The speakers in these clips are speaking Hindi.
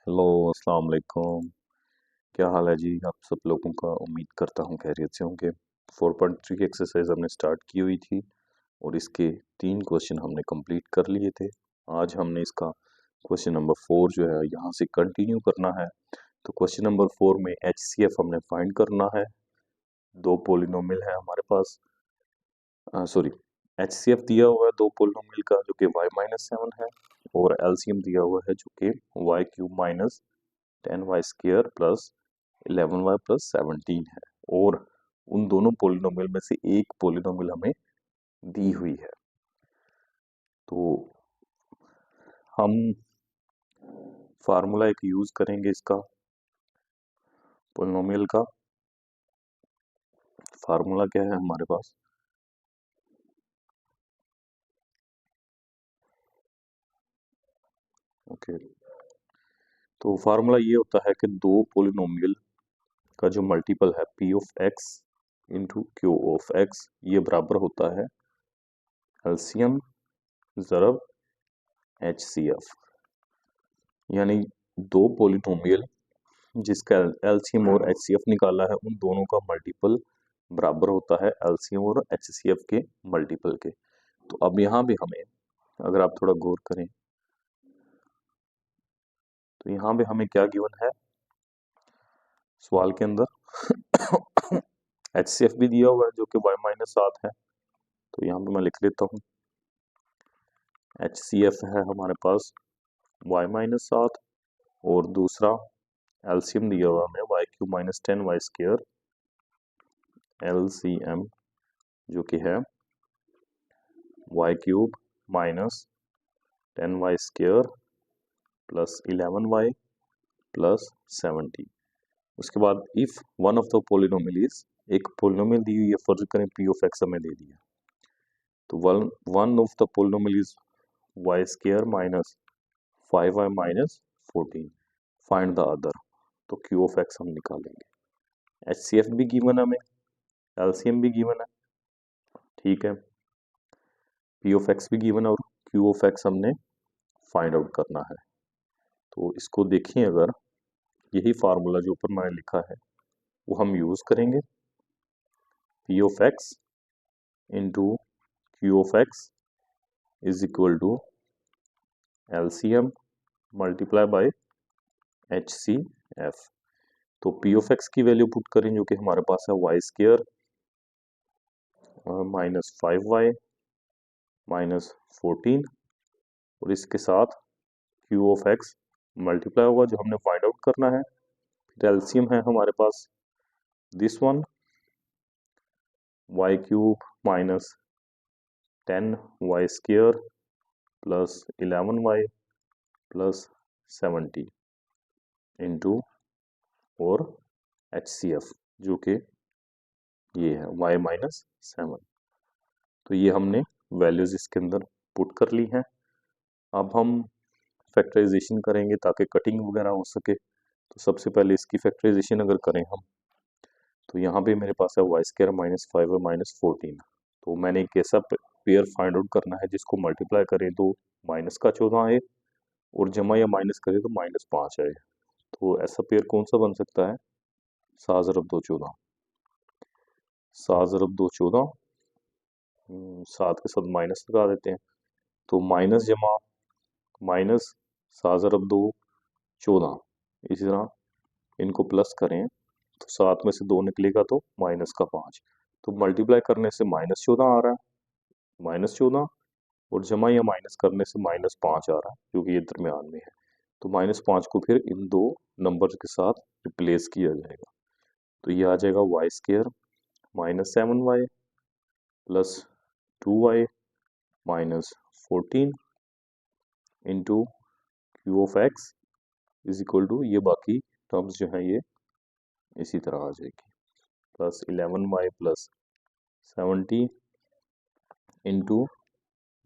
हेलो, अस्सलाम वालेकुम। क्या हाल है जी आप सब लोगों का? उम्मीद करता हूँ खैरियत से होंगे। 4.3 एक्सरसाइज हमने स्टार्ट की हुई थी और इसके 3 क्वेश्चन हमने कंप्लीट कर लिए थे। आज हमने इसका क्वेश्चन नंबर 4 जो है यहाँ से कंटिन्यू करना है। तो क्वेश्चन नंबर 4 में एचसीएफ हमने फाइंड करना है। 2 पॉलिनोमियल है हमारे पास, सॉरी, एचसीएफ दिया हुआ है 2 पॉलिनोमियल का जो कि y-7 है, और एलसीएम दिया हुआ है जो कि y³ minus 10y square plus 11y plus 17 है। और उन दोनों पोलिनोमियल में से एक पोलिनोमियल हमें दी हुई है। तो हम फार्मूला एक यूज करेंगे इसका, पोलिनोमियल का फार्मूला क्या है हमारे पास? ओके, तो फार्मूला ये होता है कि 2 पोलिनोमियल का जो मल्टीपल है p of x into q of x, ये बराबर होता है एलसीएम ज़रब HCF। यानी 2 पोलिनोमियल जिसका एलसीएम और एचसीएफ निकाला है, उन दोनों का मल्टीपल बराबर होता है एलसीएम और एचसीएफ के मल्टीपल के। तो अब यहाँ भी हमें, अगर आप थोड़ा गौर करें तो यहाँ पे हमें क्या गिवन है सवाल के अंदर? एचसीएफ भी दिया हुआ है जो कि y-7 है। तो यहाँ पे मैं लिख लेता हूँ, एचसीएफ है हमारे पास y-7, और दूसरा एलसीएम दिया हुआ हमें y³ minus 10y square, LCM जो कि है y³ minus 10y square plus 11y plus 70। उसके बाद if one of the polynomial is, एक पोलिनोमियल दी हुई है, फर्ज करें p ऑफ x हमें दे दिया, तो one of the polynomial is y square minus 5y minus 14, find the other. तो q ऑफ x हम निकालेंगे। HCF भी गिवन है हमें, LCM भी गिवन है, ठीक है, p ऑफ x भी गिवन है, और q ऑफ x हमने फाइंड आउट करना है। तो इसको देखें, अगर यही फार्मूला जो ऊपर मैंने लिखा है वो हम यूज करेंगे, p of x into q of x is equal to LCM multiply by HCF। तो p ऑफ x की वैल्यू पुट करें जो कि हमारे पास है y square minus 5y minus 14, और इसके साथ q ऑफ x मल्टीप्लाई होगा जो हमने फाइंड आउट करना है। फिर एलसीएम है हमारे पास this one, y³ minus 10y square plus 11y plus 70 into और HCF जो कि ये है y-7। तो ये हमने वैल्यूज इसके अंदर पुट कर ली हैं। अब हम फैक्टराइजेशन करेंगे ताकि कटिंग वगैरह हो सके। तो सबसे पहले इसकी फैक्टराइजेशन अगर करें हम, तो यहाँ पे मेरे पास है y square minus 5y minus 14। तो मैंने एक ऐसा पेयर फाइंड आउट करना है जिसको मल्टीप्लाई करें तो माइनस का 14 आए, और जमा या माइनस करें तो -5 आए। तो ऐसा पेयर कौन सा बन सकता है? 7 ज़रब 2 14, 7 ज़रब 2 14, 7 के साथ माइनस लगा देते हैं, तो माइनस जमा माइनस 7 ज़रब 2 14, इसी तरह इनको प्लस करें तो 7 में से 2 निकलेगा तो -5। तो मल्टीप्लाई करने से -14 आ रहा है, -14, और जमा या माइनस करने से -5 आ रहा है क्योंकि ये दरमियान में है। तो -5 को फिर इन दो नंबर्स के साथ रिप्लेस किया जाएगा। तो ये आ जाएगा y square minus 7y plus 2y minus 14 into q of x is equal to, ये बाकी टर्म्स जो है ये इसी तरह आ जाएगी, plus 11y plus 70 into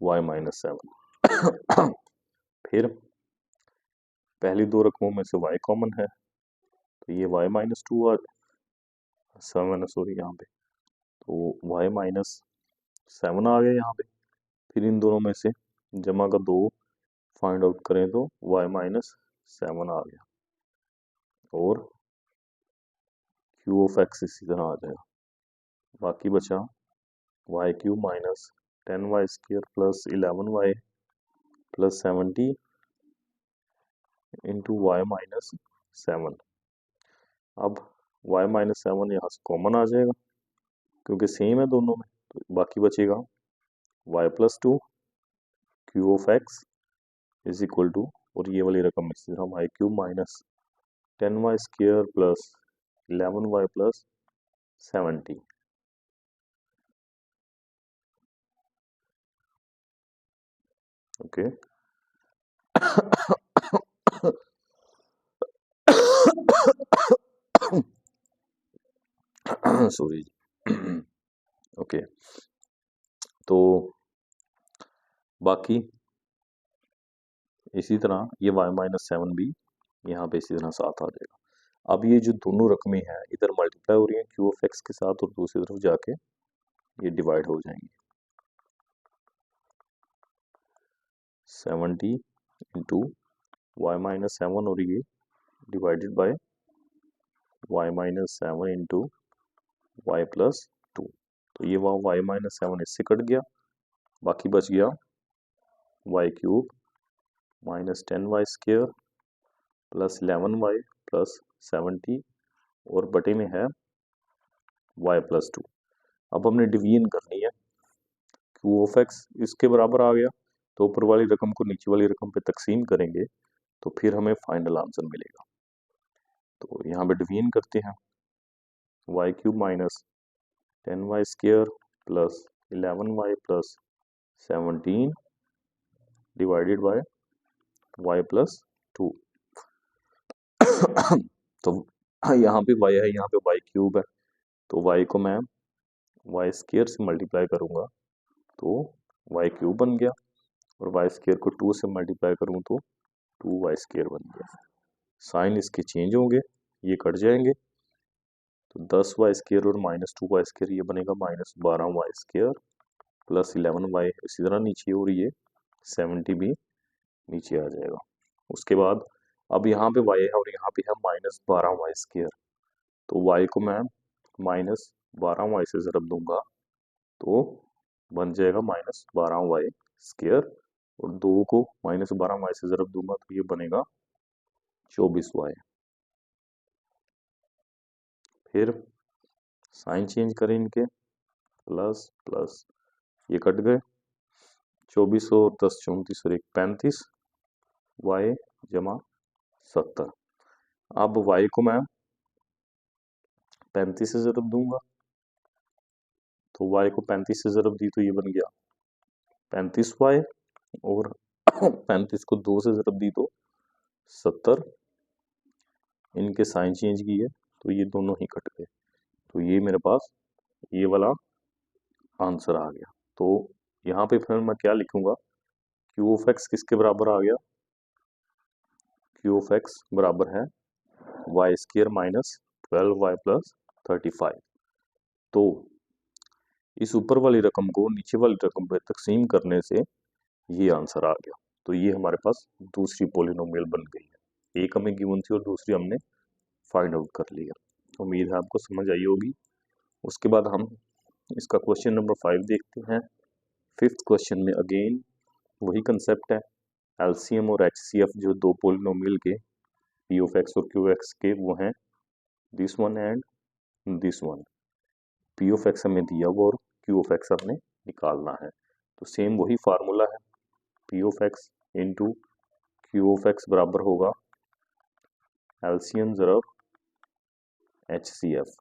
y-7। फिर पहली दो रकमों में से y कॉमन है, तो ये y-2 आ 7, सॉरी यहाँ पे, तो y-7 आ गया यहाँ पे। फिर इन दोनों में से जमा का 2 फाइंड आउट करें तो y-7 आ गया। और क्यू ऑफ एक्स इसी तरह आ जाएगा। बाकी बचा y cube minus 10y square plus 11y plus 70 into y minus 7। अब y माइनस 7 यहाँ से कॉमन आ जाएगा क्योंकि सेम है दोनों में, तो बाकी बचेगा y plus 2 q of x is equal to, और ये वाली रकम इसी तरह y cube minus 10y square plus 11y plus 70। Okay sorry okay तो बाकी इसी तरह ये y माइनस 7 भी यहाँ पे इसी तरह साथ आ जाएगा। अब ये जो दोनों रकमें हैं इधर मल्टीप्लाई हो रही हैं क्यू ऑफ एक्स के साथ और दूसरी तरफ जाके ये डिवाइड हो जाएंगी। 70 इंटू वाई माइनस 7 और ये divided by y minus 7 into y plus 2। तो ये वाई माइनस 7 इससे कट गया, बाकी बच गया y cube minus 10y square plus 11y plus 70 और बटे में है y प्लस 2। अब हमने डिवीजन करनी है, क्यू ऑफ एक्स इसके बराबर आ गया तो ऊपर वाली रकम को नीचे वाली रकम पे तकसीम करेंगे तो फिर हमें फाइनल आंसर मिलेगा। तो यहाँ पे डिवीजन करते हैं, y cube minus 10y square plus 11y plus 17 divided by y plus 2। तो यहाँ पे y है, यहाँ पे y क्यूब है, तो y को मैं y स्क्र से मल्टीप्लाई करूँगा तो y क्यूब बन गया, और y स्क्र को 2 से मल्टीप्लाई करूँ तो 2y स्क्र बन गया। साइन इसके चेंज होंगे, ये कट जाएंगे, तो 10y स्क्र और माइनस 2y स्क्र ये बनेगा minus 12y square plus 11y इसी तरह नीचे, और ये 70 भी नीचे आ जाएगा। उसके बाद अब यहाँ पे y है और यहाँ पे है माइनस 12y स्क्र, तो y को मैं माइनस 12y से ज़रब दूंगा तो बन जाएगा माइनस 12y स्क्र, और 2 को माइनस 12y से ज़रब दूंगा तो ये बनेगा 24y। फिर साइन चेंज करें इनके, प्लस प्लस ये कट गए, 24 और 10 34 और 1 35 y जमा 70। अब y को मैं 35 से ज़रब दूंगा, तो y को 35 से ज़रब दी तो ये बन गया 35y, और 35 को 2 से ज़रब दी तो 70। इनके साइन चेंज किए तो ये दोनों ही कट गए, तो ये मेरे पास ये वाला आंसर आ गया। तो यहाँ पे फिर मैं क्या लिखूंगा, क्यू ऑफ एक्स किसके बराबर आ गया, क्यू ऑफ एक्स बराबर है Y square minus 12y plus 35। तो इस ऊपर वाली रकम को नीचे वाली रकम पे तकसीम करने से ये आंसर आ गया। तो ये हमारे पास दूसरी पॉलिनोमियल बन गई है, एक हमें गिवन थी और दूसरी हमने फाइंड आउट कर लिया। उम्मीद है आपको समझ आई होगी। उसके बाद हम इसका क्वेश्चन नंबर 5 देखते हैं। 5th क्वेश्चन में अगेन वही कंसेप्ट है, एलसीएम और एचसीएफ जो दो पॉलिनोमियल के पी ऑफ एक्स और क्यू एक्स के वो हैं this one and this one. P of x हमें दिया हुआ और क्यू ऑफ एक्स हमने निकालना है, तो सेम वही फार्मूला है, P of x into Q of x बराबर होगा एलसीएम ज़रब एचसीएफ।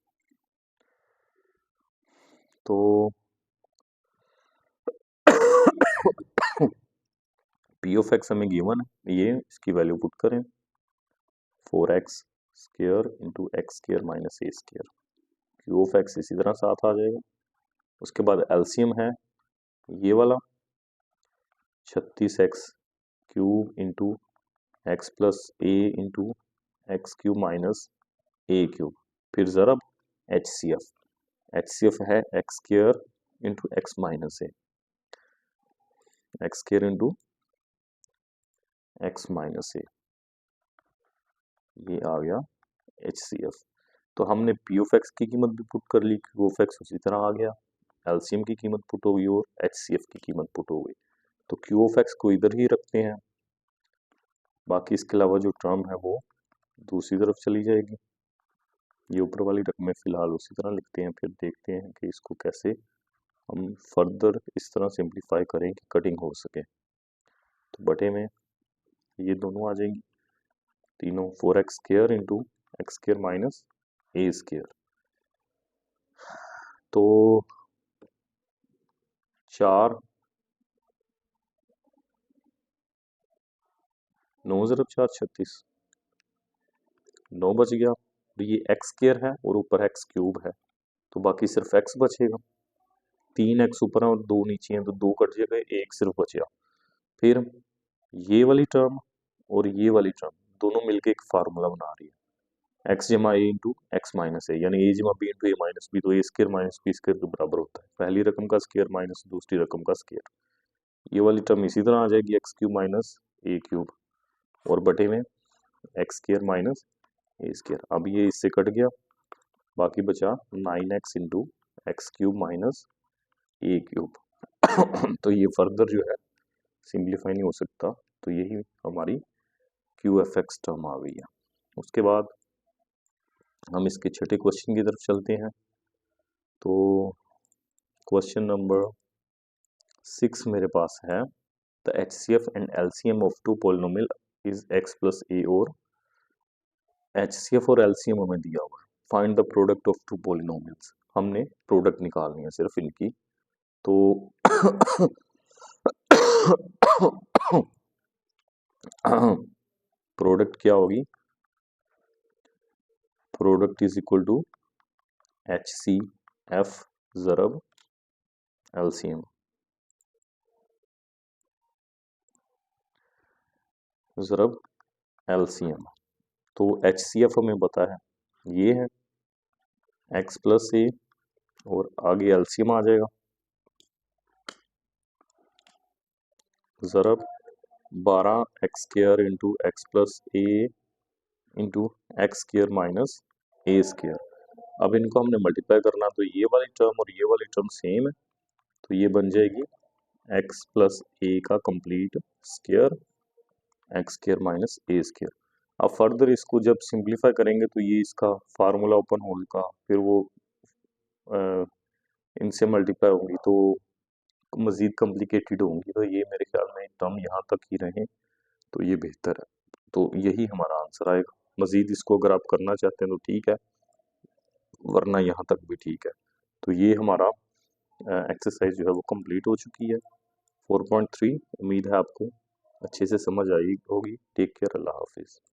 तो पी ऑफ एक्स हमें गिवन है, ये इसकी वैल्यू पुट करें 4x square into x square minus A square, Q of x इसी तरह साथ आ जाएगा। उसके बाद एलसीएम है ये वाला 36x cube into x plus a into x cube minus a cube, फिर ज़रब एच सी एफ है x square into x minus a, x square into x minus a, ये आ गया HCF। तो हमने पी ऑफ एक्स की कीमत भी पुट कर ली, क्यू ऑफ एक्स उसी तरह आ गया, एलसीएम की कीमत पुट हो गई और HCF की कीमत पुट हो गई। तो क्यू ऑफ एक्स को इधर ही रखते हैं, बाकी इसके अलावा जो टर्म है वो दूसरी तरफ चली जाएगी। ये ऊपर वाली रकमें फिलहाल उसी तरह लिखते हैं, फिर देखते हैं कि इसको कैसे हम फर्दर इस तरह सिंप्लीफाई करें कि कटिंग हो सके। तो बटे में ये दोनों आ जाएंगी तीनों, 4x square into x square minus a square. तो 4 9 ज़रब 4 36, 9 बच गया। तो ये एक्स स्क्वायर है और ऊपर एक्स क्यूब है, तो बाकी सिर्फ एक्स बचेगा। 3x ऊपर है और 2 नीचे हैं, तो 2 कट जाएगा, एक सिर्फ बचेगा। फिर ये वाली टर्म और ये वाली टर्म दोनों मिलके एक फार्मूला बना रही है, एक्स जमा ए इंटू एक्स माइनस ए, यानी ए जमा बी इंटू ए माइनस बी, तो ए स्क्वायर माइनस बी स्क्वायर के बराबर होता है पहली रकम का स्क्वायर माइनस दूसरी रकम का स्क्वायर। ये वाली टर्म इसी तरह आ जाएगी, x cube minus a cube और बटे में x square minus a square. अब ये इससे कट गया, बाकी बचा 9x into x cube minus a cube. तो ये फर्दर जो है सिंप्लीफाई नहीं हो सकता, तो यही हमारी क्यू एफ एक्स टर्म आ गई है। उसके बाद हम इसके छठे क्वेश्चन की तरफ चलते हैं। तो क्वेश्चन नंबर 6 मेरे पास है, the HCF and LCM of two polynomial is x plus a, और HCF और LCM हमें दिया हुआ है, find the product of two polynomials. हमने प्रोडक्ट निकालनी है सिर्फ इनकी। तो प्रोडक्ट क्या होगी, product is equal to HCF ज़रब LCM, ज़रब LCM। तो HCF हमें पता है, ये है x प्लस ए और आगे LCM आ जाएगा ज़रब 12x square into x plus a into x square minus a square. अब इनको हमने मल्टीप्लाई करना, तो ये वाली टर्म और ये वाली टर्म सेम है, तो ये बन जाएगी x प्लस ए का complete square x square minus a square. अब फर्दर इसको जब सिंप्लीफाई करेंगे तो ये इसका फार्मूला ओपन होगा, फिर वो इनसे मल्टीप्लाई होंगी तो मज़ीद कॉम्प्लिकेटेड होंगी, तो ये मेरे ख्याल में टर्म यहाँ तक ही रहे तो ये बेहतर है। तो यही हमारा आंसर आएगा। मज़ीद इसको अगर आप करना चाहते हैं तो ठीक है, वरना यहाँ तक भी ठीक है। तो ये हमारा एक्सरसाइज जो है वो कंप्लीट हो चुकी है 4.3। उम्मीद है आपको अच्छे से समझ आई होगी। टेक केयर, अल्लाह हाफिज़।